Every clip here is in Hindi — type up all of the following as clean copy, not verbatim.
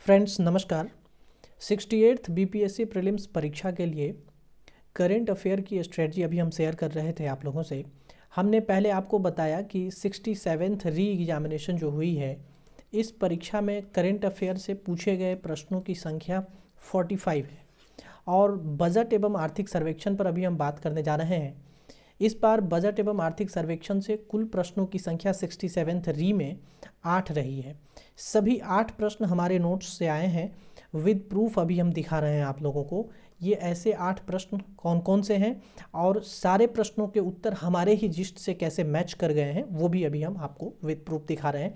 फ्रेंड्स नमस्कार। 68th बीपीएससी प्रीलिम्स परीक्षा के लिए करंट अफेयर की स्ट्रेटजी अभी हम शेयर कर रहे थे आप लोगों से। हमने पहले आपको बताया कि 67th री एग्जामिनेशन जो हुई है, इस परीक्षा में करंट अफेयर से पूछे गए प्रश्नों की संख्या 45 है और बजट एवं आर्थिक सर्वेक्षण पर अभी हम बात करने जा रहे हैं। इस बार बजट एवं आर्थिक सर्वेक्षण से कुल प्रश्नों की संख्या 67th री में 8 रही है। सभी 8 प्रश्न हमारे नोट्स से आए हैं, विद प्रूफ अभी हम दिखा रहे हैं आप लोगों को। ये ऐसे 8 प्रश्न कौन कौन से हैं और सारे प्रश्नों के उत्तर हमारे ही जिस्ट से कैसे मैच कर गए हैं, वो भी अभी हम आपको विद प्रूफ दिखा रहे हैं।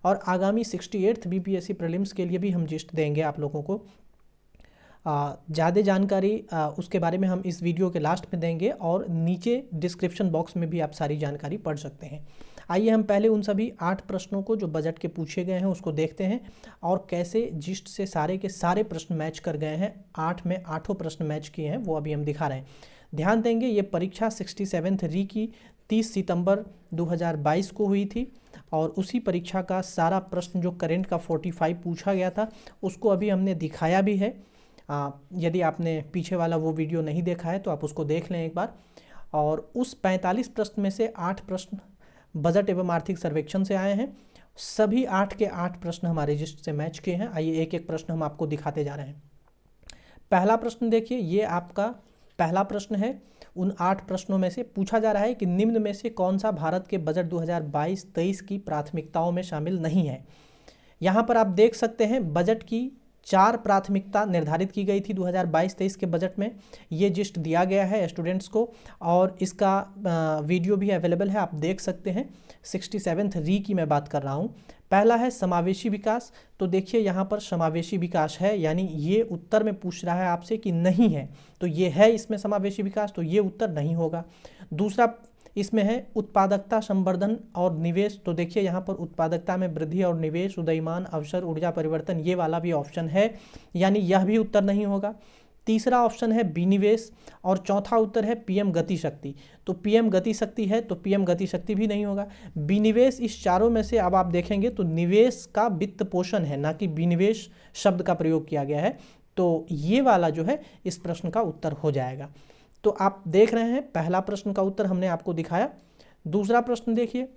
और आगामी 68th बीपीएससी प्रीलिम्स के लिए भी हम जिस्ट देंगे आप लोगों को। ज़्यादा जानकारी उसके बारे में हम इस वीडियो के लास्ट में देंगे और नीचे डिस्क्रिप्शन बॉक्स में भी आप सारी जानकारी पढ़ सकते हैं। आइए हम पहले उन सभी 8 प्रश्नों को जो बजट के पूछे गए हैं उसको देखते हैं और कैसे जिस्ट से सारे के सारे प्रश्न मैच कर गए हैं। 8 में 8 प्रश्न मैच किए हैं, वो अभी हम दिखा रहे हैं। ध्यान देंगे, ये परीक्षा 67th री की 30 सितंबर 2022 को हुई थी और उसी परीक्षा का सारा प्रश्न जो करंट का 45 पूछा गया था उसको अभी हमने दिखाया भी है। यदि आपने पीछे वाला वो वीडियो नहीं देखा है तो आप उसको देख लें एक बार। और उस 45 प्रश्न में से 8 प्रश्न बजट एवं आर्थिक सर्वेक्षण से आए हैं। सभी 8 के 8 प्रश्न हमारे रजिस्टर से मैच किए हैं। आइए एक एक प्रश्न हम आपको दिखाते जा रहे हैं। पहला प्रश्न देखिए, ये आपका पहला प्रश्न है। उन 8 प्रश्नों में से पूछा जा रहा है कि निम्न में से कौन सा भारत के बजट 2022-23 की प्राथमिकताओं में शामिल नहीं है। यहाँ पर आप देख सकते हैं बजट की 4 प्राथमिकता निर्धारित की गई थी 2022-23 के बजट में। ये जिस्ट दिया गया है स्टूडेंट्स को और इसका वीडियो भी अवेलेबल है, आप देख सकते हैं। 67th री की मैं बात कर रहा हूँ। पहला है समावेशी विकास। तो देखिए यहाँ पर समावेशी विकास है, यानी ये उत्तर में पूछ रहा है आपसे कि नहीं है, तो ये है इसमें समावेशी विकास, तो ये उत्तर नहीं होगा। दूसरा इसमें है उत्पादकता, संवर्धन और निवेश। तो देखिए यहाँ पर उत्पादकता में वृद्धि और निवेश, उदयमान अवसर, ऊर्जा परिवर्तन, ये वाला भी ऑप्शन है, यानी यह भी उत्तर नहीं होगा। तीसरा ऑप्शन है विनिवेश और चौथा उत्तर है पीएम गति शक्ति। तो पीएम गति शक्ति है तो पीएम गति शक्ति भी नहीं होगा। विनिवेश, इस चारों में से अब आप देखेंगे तो निवेश का वित्त पोषण है, ना कि विनिवेश शब्द का प्रयोग किया गया है। तो ये वाला जो है इस प्रश्न का उत्तर हो जाएगा। तो आप देख रहे हैं पहला प्रश्न का उत्तर हमने आपको दिखाया। दूसरा प्रश्न देखिए,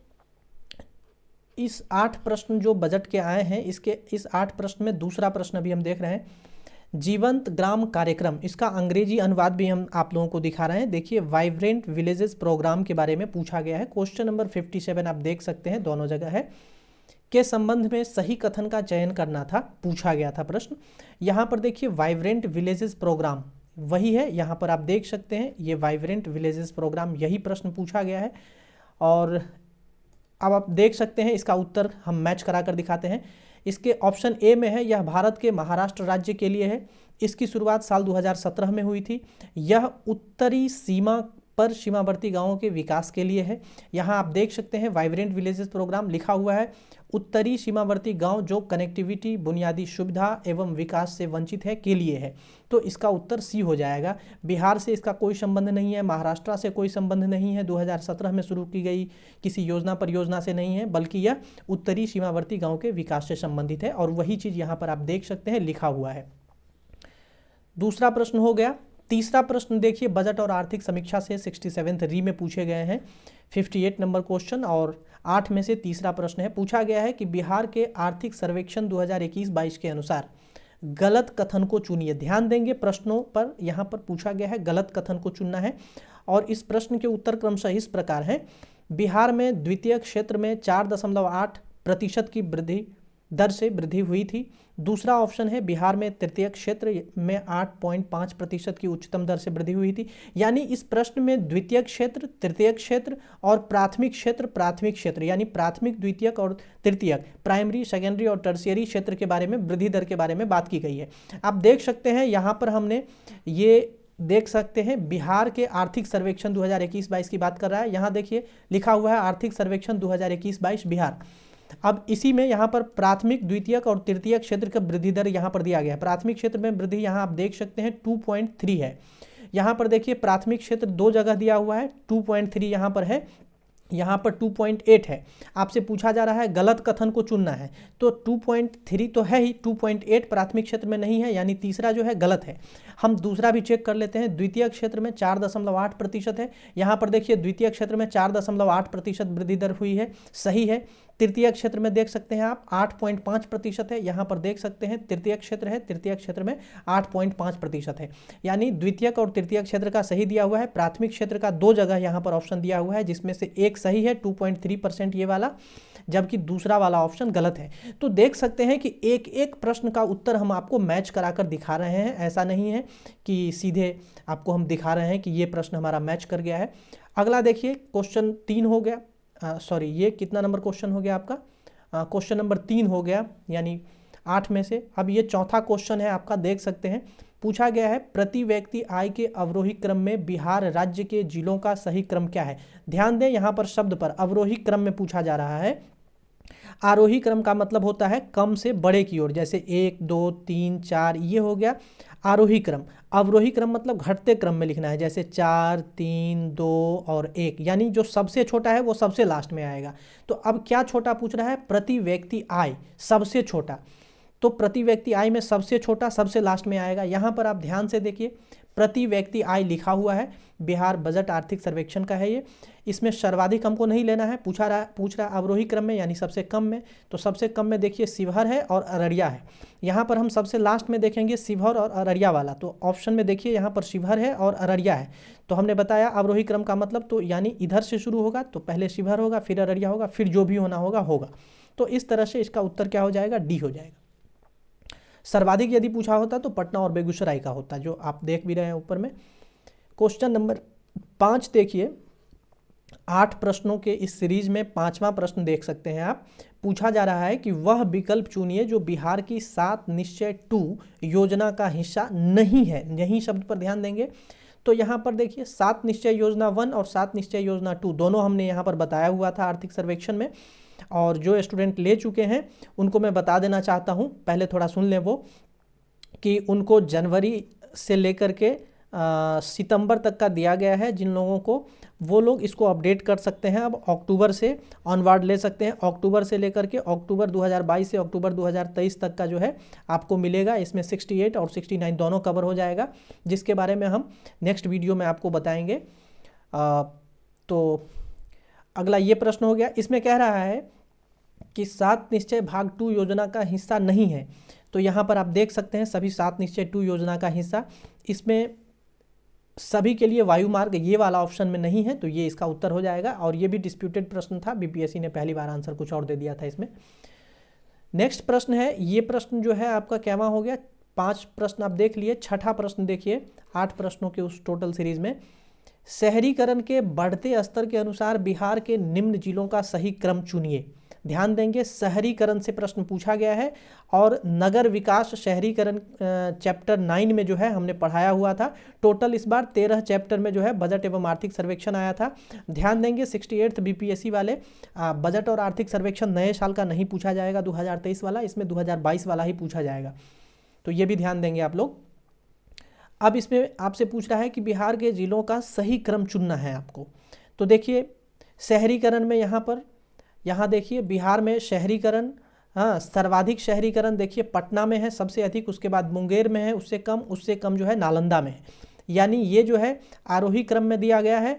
इस 8 प्रश्न जो बजट के आए हैं, इस 8 प्रश्न में दूसरा प्रश्न भी हम देख रहे हैं, जीवंत ग्राम कार्यक्रम। इसका अंग्रेजी अनुवाद भी हम आप लोगों को दिखा रहे हैं। देखिए, वाइब्रेंट विलेजेस प्रोग्राम के बारे में पूछा गया है। क्वेश्चन नंबर 57 आप देख सकते हैं, दोनों जगह है, के संबंध में सही कथन का चयन करना था, पूछा गया था प्रश्न। यहाँ पर देखिए वाइब्रेंट विलेजेस प्रोग्राम वही है, यहाँ पर आप देख सकते हैं ये वाइब्रेंट विलेजेस प्रोग्राम, यही प्रश्न पूछा गया है। और अब आप देख सकते हैं इसका उत्तर हम मैच करा कर दिखाते हैं। इसके ऑप्शन ए में है, यह भारत के महाराष्ट्र राज्य के लिए है। इसकी शुरुआत साल 2017 में हुई थी। यह उत्तरी सीमा पर सीमावर्ती गांवों के विकास के लिए है। यहाँ आप देख सकते हैं वाइब्रेंट विलेजेस प्रोग्राम लिखा हुआ है, उत्तरी सीमावर्ती गांव जो कनेक्टिविटी, बुनियादी सुविधा एवं विकास से वंचित है के लिए है। तो इसका उत्तर सी हो जाएगा। बिहार से इसका कोई संबंध नहीं है, महाराष्ट्र से कोई संबंध नहीं है, 2017 में शुरू की गई किसी योजना परियोजना से नहीं है, बल्कि यह उत्तरी सीमावर्ती गाँव के विकास से संबंधित है। और वही चीज़ यहाँ पर आप देख सकते हैं लिखा हुआ है। दूसरा प्रश्न हो गया। तीसरा प्रश्न देखिए, बजट और आर्थिक समीक्षा से 67th री में पूछे गए हैं, 58 नंबर क्वेश्चन और 8 में से तीसरा प्रश्न है। पूछा गया है कि बिहार के आर्थिक सर्वेक्षण 2021-22 के अनुसार गलत कथन को चुनिए। ध्यान देंगे प्रश्नों पर, यहाँ पर पूछा गया है गलत कथन को चुनना है। और इस प्रश्न के उत्तर क्रमशः इस प्रकार है, बिहार में द्वितीय क्षेत्र में 4.8% की वृद्धि दर से वृद्धि हुई थी। दूसरा ऑप्शन है, बिहार में तृतीय क्षेत्र में 8.5% की उच्चतम दर से वृद्धि हुई थी। यानी इस प्रश्न में द्वितीय क्षेत्र, तृतीय क्षेत्र और प्राथमिक क्षेत्र यानी प्राथमिक, द्वितीयक और तृतीयक, प्राइमरी, सेकेंडरी और टर्शियरी क्षेत्र के बारे में वृद्धि दर के बारे में बात की गई है। आप देख सकते हैं यहाँ पर हमने ये देख सकते हैं बिहार के आर्थिक सर्वेक्षण 2021-22 की बात कर रहा है। यहाँ देखिए लिखा हुआ है आर्थिक सर्वेक्षण 2021-22 बिहार। अब इसी में यहाँ पर प्राथमिक, द्वितीयक और तृतीयक क्षेत्र का वृद्धि दर यहाँ पर दिया गया है। प्राथमिक क्षेत्र में वृद्धि यहाँ आप देख सकते हैं 2.3 है। यहाँ पर देखिए प्राथमिक क्षेत्र 2 जगह दिया हुआ है, 2.3 यहाँ पर है। यहाँ पर 2.8 है, आपसे पूछा जा रहा है गलत कथन को चुनना है, तो 2.3 तो है ही, 2.8 प्राथमिक क्षेत्र में नहीं है, यानी तीसरा जो है गलत है। हम दूसरा भी चेक कर लेते हैं। द्वितीय क्षेत्र में 4.8% है, यहाँ पर देखिए द्वितीय क्षेत्र में 4.8% वृद्धि दर हुई है, सही है। तृतीय क्षेत्र में देख सकते हैं आप 8.5% है, यहाँ पर देख सकते हैं तृतीय क्षेत्र है, तृतीय क्षेत्र में 8.5% है, यानी द्वितीयक और तृतीय क्षेत्र का सही दिया हुआ है। प्राथमिक क्षेत्र का 2 जगह यहाँ पर ऑप्शन दिया हुआ है, जिसमें से एक सही है 2.3% ये वाला, जबकि दूसरा वाला ऑप्शन गलत है। तो देख सकते हैं कि एक एक प्रश्न का उत्तर हम आपको मैच कराकर दिखा रहे हैं, ऐसा नहीं है कि सीधे आपको हम दिखा रहे हैं कि ये प्रश्न हमारा मैच कर गया है। अगला देखिए क्वेश्चन 3 हो गया, सॉरी ये कितना नंबर क्वेश्चन हो गया आपका, क्वेश्चन नंबर 3 हो गया, यानी 8 में से। अब ये चौथा क्वेश्चन है आपका, देख सकते हैं पूछा गया है प्रति व्यक्ति आय के अवरोही क्रम में बिहार राज्य के जिलों का सही क्रम क्या है। ध्यान दें यहाँ पर शब्द पर, अवरोही क्रम में पूछा जा रहा है। आरोही क्रम का मतलब होता है कम से बड़े की ओर, जैसे 1 2 3 4 ये हो गया आरोही क्रम। अवरोही क्रम मतलब घटते क्रम में लिखना है, जैसे 4 3 2 और 1, यानी जो सबसे छोटा है वो सबसे लास्ट में आएगा। तो अब क्या छोटा पूछ रहा है, प्रति व्यक्ति आय सबसे छोटा, तो प्रति व्यक्ति आय में सबसे छोटा सबसे लास्ट में आएगा। यहाँ पर आप ध्यान से देखिए प्रति व्यक्ति आय लिखा हुआ है, बिहार बजट आर्थिक सर्वेक्षण का है ये, इसमें सर्वाधिक हमको नहीं लेना है, पूछ रहा अवरोही क्रम में यानी सबसे कम में। तो सबसे कम में देखिए शिवहर है और अररिया है, यहाँ पर हम सबसे लास्ट में देखेंगे शिवहर और अररिया वाला, तो ऑप्शन में देखिए यहाँ पर शिवहर है और अररिया है। तो हमने बताया अवरोही क्रम का मतलब, तो यानी इधर से शुरू होगा तो पहले शिवहर होगा, फिर अररिया होगा, फिर जो भी होना होगा। तो इस तरह से इसका उत्तर क्या हो जाएगा, डी हो जाएगा। सर्वाधिक यदि पूछा होता तो पटना और बेगूसराय का होता, जो आप देख भी रहे हैं ऊपर में। क्वेश्चन नंबर 5 देखिए, 8 प्रश्नों के इस सीरीज में 5वां प्रश्न देख सकते हैं आप। पूछा जा रहा है कि वह विकल्प चुनिए जो बिहार की 7 निश्चय 2 योजना का हिस्सा नहीं है। यही शब्द पर ध्यान देंगे। तो यहाँ पर देखिए 7 निश्चय योजना 1 और 7 निश्चय योजना 2 दोनों हमने यहाँ पर बताया हुआ था आर्थिक सर्वेक्षण में, और जो स्टूडेंट ले चुके हैं उनको मैं बता देना चाहता हूँ, पहले थोड़ा सुन लें वो, कि उनको जनवरी से लेकर के सितंबर तक का दिया गया है। जिन लोगों को, वो लोग इसको अपडेट कर सकते हैं, अब अक्टूबर से ऑनवर्ड ले सकते हैं। अक्टूबर से लेकर के अक्टूबर 2022 से अक्टूबर 2023 तक का जो है आपको मिलेगा। इसमें 68 और 69 दोनों कवर हो जाएगा, जिसके बारे में हम नेक्स्ट वीडियो में आपको बताएंगे। तो अगला ये प्रश्न हो गया, इसमें कह रहा है कि 7 निश्चय भाग 2 योजना का हिस्सा नहीं है। तो यहाँ पर आप देख सकते हैं सभी 7 निश्चय 2 योजना का हिस्सा, इसमें सभी के लिए वायु मार्ग ये वाला ऑप्शन में नहीं है, तो ये इसका उत्तर हो जाएगा। और ये भी डिस्प्यूटेड प्रश्न था, बीपीएससी ने पहली बार आंसर कुछ और दे दिया था इसमें। नेक्स्ट प्रश्न है, ये प्रश्न जो है आपका कैवा हो गया, 5 प्रश्न आप देख लिए। छठा प्रश्न देखिए 8 प्रश्नों के उस टोटल सीरीज में, शहरीकरण के बढ़ते स्तर के अनुसार बिहार के निम्न जिलों का सही क्रम चुनिए। ध्यान देंगे शहरीकरण से प्रश्न पूछा गया है, और नगर विकास शहरीकरण चैप्टर 9 में जो है हमने पढ़ाया हुआ था। टोटल इस बार 13 चैप्टर में जो है बजट एवं आर्थिक सर्वेक्षण आया था। ध्यान देंगे 68th बीपीएससी वाले बजट और आर्थिक सर्वेक्षण नए साल का नहीं पूछा जाएगा 2023 वाला, इसमें 2022 वाला ही पूछा जाएगा, तो ये भी ध्यान देंगे आप लोग। अब इसमें आपसे पूछ रहा है कि बिहार के जिलों का सही क्रम चुनना है आपको। तो देखिए शहरीकरण में यहाँ देखिए बिहार में शहरीकरण, हाँ सर्वाधिक शहरीकरण देखिए पटना में है सबसे अधिक, उसके बाद मुंगेर में है, उससे कम जो है नालंदा में है। यानी ये जो है आरोही क्रम में दिया गया है,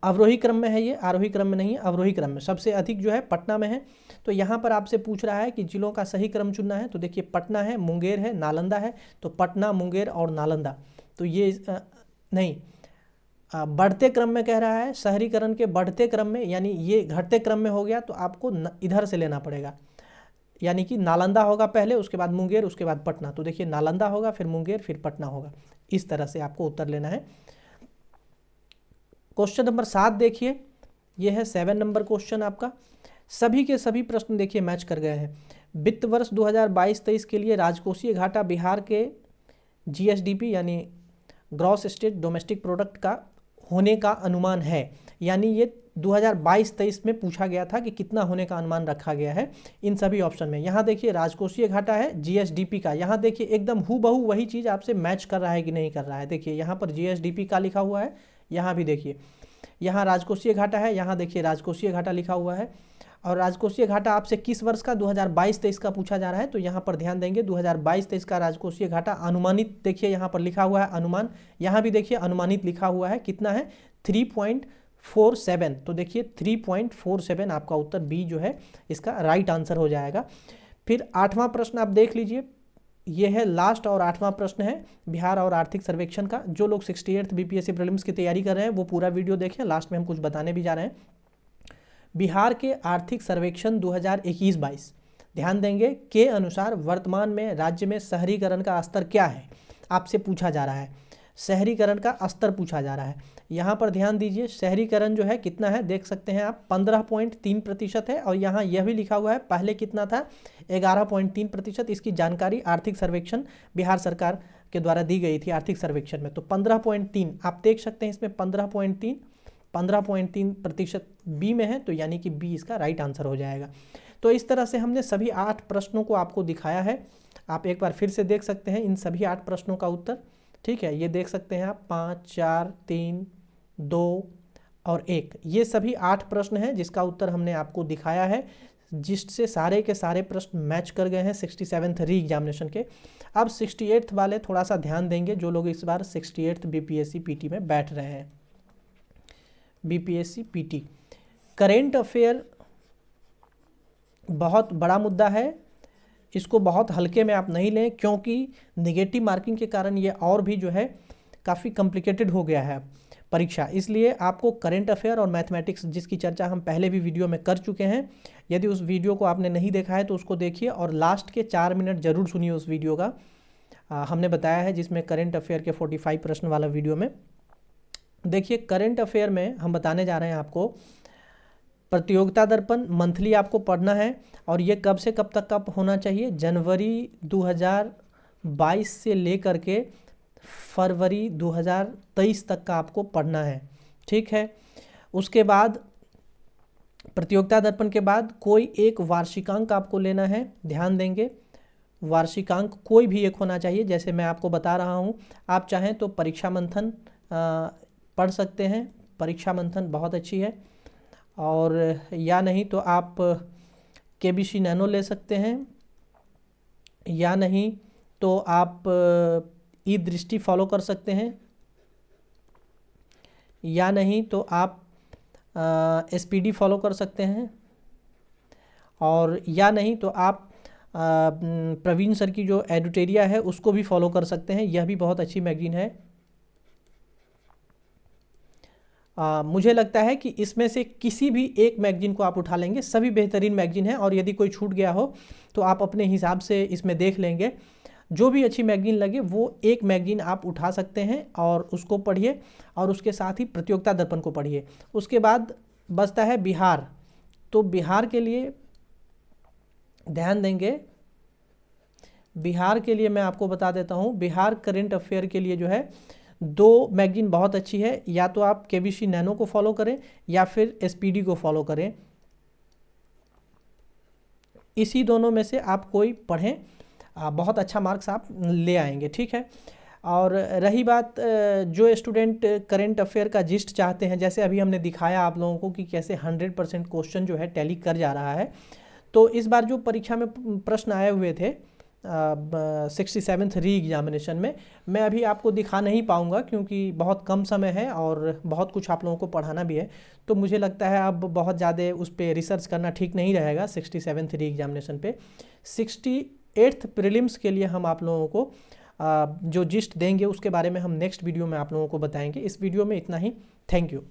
अवरोही क्रम में है, ये आरोही क्रम में नहीं है, अवरोही क्रम में सबसे अधिक जो है पटना में है। तो यहाँ पर आपसे पूछ रहा है कि जिलों का सही क्रम चुनना है। तो देखिए पटना है, मुंगेर है, नालंदा है, तो पटना, मुंगेर और नालंदा। तो ये नहीं, बढ़ते क्रम में कह रहा है, शहरीकरण के बढ़ते क्रम में, यानी ये घटते क्रम में हो गया, तो आपको इधर से लेना पड़ेगा, यानी कि नालंदा होगा पहले, उसके बाद मुंगेर, उसके बाद पटना। तो देखिए नालंदा होगा, फिर मुंगेर, फिर पटना होगा, इस तरह से आपको उत्तर लेना है। क्वेश्चन नंबर 7 देखिए, ये है 7 नंबर क्वेश्चन आपका। सभी के सभी प्रश्न देखिए मैच कर गए हैं। वित्त वर्ष 2022-23 के लिए राजकोषीय घाटा बिहार के जीएसडीपी यानी ग्रॉस स्टेट डोमेस्टिक प्रोडक्ट का होने का अनुमान है। यानी ये 2022-23 में पूछा गया था कि कितना होने का अनुमान रखा गया है इन सभी ऑप्शन में। यहाँ देखिए राजकोषीय घाटा है जीएसडीपी का, यहाँ देखिए एकदम हूबहू वही चीज़ आपसे मैच कर रहा है कि नहीं कर रहा है। देखिए यहाँ पर जीएसडीपी का लिखा हुआ है, यहाँ भी देखिए, यहाँ राजकोषीय घाटा है, यहाँ देखिए राजकोषीय घाटा लिखा हुआ है। और राजकोषीय घाटा आपसे किस वर्ष का 2022-23 का पूछा जा रहा है, तो यहाँ पर ध्यान देंगे 2022-23 का राजकोषीय घाटा अनुमानित, देखिए यहाँ पर लिखा हुआ है अनुमान, यहाँ भी देखिए अनुमानित लिखा हुआ है, कितना है 3.47। तो देखिए 3.47 आपका उत्तर बी जो है इसका राइट आंसर हो जाएगा। फिर 8वां प्रश्न आप देख लीजिए, ये है लास्ट और 8वां प्रश्न है बिहार और आर्थिक सर्वेक्षण का। जो लोग 68th बीपीएससी प्रीलिम्स की तैयारी कर रहे हैं वो पूरा वीडियो देखें, लास्ट में हम कुछ बताने भी जा रहे हैं। बिहार के आर्थिक सर्वेक्षण 2021-22 ध्यान देंगे के अनुसार वर्तमान में राज्य में शहरीकरण का स्तर क्या है, आपसे पूछा जा रहा है, शहरीकरण का स्तर पूछा जा रहा है। यहाँ पर ध्यान दीजिए, शहरीकरण जो है कितना है देख सकते हैं आप 15.3% है, और यहाँ यह भी लिखा हुआ है पहले कितना था 11.3%। इसकी जानकारी आर्थिक सर्वेक्षण बिहार सरकार के द्वारा दी गई थी आर्थिक सर्वेक्षण में। तो 15.3 आप देख सकते हैं, इसमें 15.3% बी में है, तो यानी कि बी इसका राइट आंसर हो जाएगा। तो इस तरह से हमने सभी 8 प्रश्नों को आपको दिखाया है। आप एक बार फिर से देख सकते हैं इन सभी 8 प्रश्नों का उत्तर, ठीक है। ये देख सकते हैं आप 5, 4, 3, 2 और 1, ये सभी 8 प्रश्न हैं जिसका उत्तर हमने आपको दिखाया है, जिससे सारे के सारे प्रश्न मैच कर गए हैं 67th री एग्जामिनेशन के। अब 68th वाले थोड़ा सा ध्यान देंगे, जो लोग इस बार 68th बीपीएससी पीटी में बैठ रहे हैं। बीपीएससी पीटी करेंट अफेयर बहुत बड़ा मुद्दा है, इसको बहुत हल्के में आप नहीं लें, क्योंकि नेगेटिव मार्किंग के कारण ये और भी जो है काफ़ी कॉम्प्लिकेटेड हो गया है परीक्षा। इसलिए आपको करंट अफेयर और मैथमेटिक्स, जिसकी चर्चा हम पहले भी वीडियो में कर चुके हैं, यदि उस वीडियो को आपने नहीं देखा है तो उसको देखिए, और लास्ट के 4 मिनट ज़रूर सुनिए उस वीडियो का। हमने बताया है जिसमें करंट अफेयर के 45 प्रश्न वाला वीडियो में। देखिए करंट अफेयर में हम बताने जा रहे हैं आपको, प्रतियोगिता दर्पण मंथली आपको पढ़ना है, और ये कब से कब तक का होना चाहिए, जनवरी 2022 से लेकर के फरवरी 2023 तक का आपको पढ़ना है, ठीक है। उसके बाद प्रतियोगिता दर्पण के बाद कोई एक वार्षिकांक आपको लेना है, ध्यान देंगे वार्षिकांक कोई भी एक होना चाहिए। जैसे मैं आपको बता रहा हूँ, आप चाहें तो परीक्षा मंथन पढ़ सकते हैं, परीक्षा मंथन बहुत अच्छी है, और या नहीं तो आप केबीसी नैनो ले सकते हैं, या नहीं तो आप ई दृष्टि फॉलो कर सकते हैं, या नहीं तो आप एसपीडी फॉलो कर सकते हैं, और या नहीं तो आप प्रवीण सर की जो एडुटेरिया है उसको भी फॉलो कर सकते हैं, यह भी बहुत अच्छी मैगजीन है। मुझे लगता है कि इसमें से किसी भी एक मैगजीन को आप उठा लेंगे, सभी बेहतरीन मैगजीन है, और यदि कोई छूट गया हो तो आप अपने हिसाब से इसमें देख लेंगे। जो भी अच्छी मैगजीन लगे वो एक मैगजीन आप उठा सकते हैं और उसको पढ़िए, और उसके साथ ही प्रतियोगिता दर्पण को पढ़िए। उसके बाद बचता है बिहार, तो बिहार के लिए ध्यान देंगे, बिहार के लिए मैं आपको बता देता हूँ, बिहार करंट अफेयर के लिए जो है 2 मैगजीन बहुत अच्छी है, या तो आप केबीसी नैनो को फॉलो करें या फिर एसपीडी को फॉलो करें, इसी दोनों में से आप कोई पढ़ें, बहुत अच्छा मार्क्स आप ले आएंगे, ठीक है। और रही बात जो स्टूडेंट करंट अफेयर का जिस्ट चाहते हैं, जैसे अभी हमने दिखाया आप लोगों को कि कैसे 100% क्वेश्चन जो है टैली कर जा रहा है, तो इस बार जो परीक्षा में प्रश्न आए हुए थे 67th री एग्जामिनेशन में, मैं अभी आपको दिखा नहीं पाऊंगा क्योंकि बहुत कम समय है और बहुत कुछ आप लोगों को पढ़ाना भी है, तो मुझे लगता है अब बहुत ज़्यादा उस पर रिसर्च करना ठीक नहीं रहेगा 67th री एग्जामिनेशन पे। 68th प्रीलिम्स के लिए हम आप लोगों को जो जिस्ट देंगे उसके बारे में हम नेक्स्ट वीडियो में आप लोगों को बताएंगे। इस वीडियो में इतना ही, थैंक यू।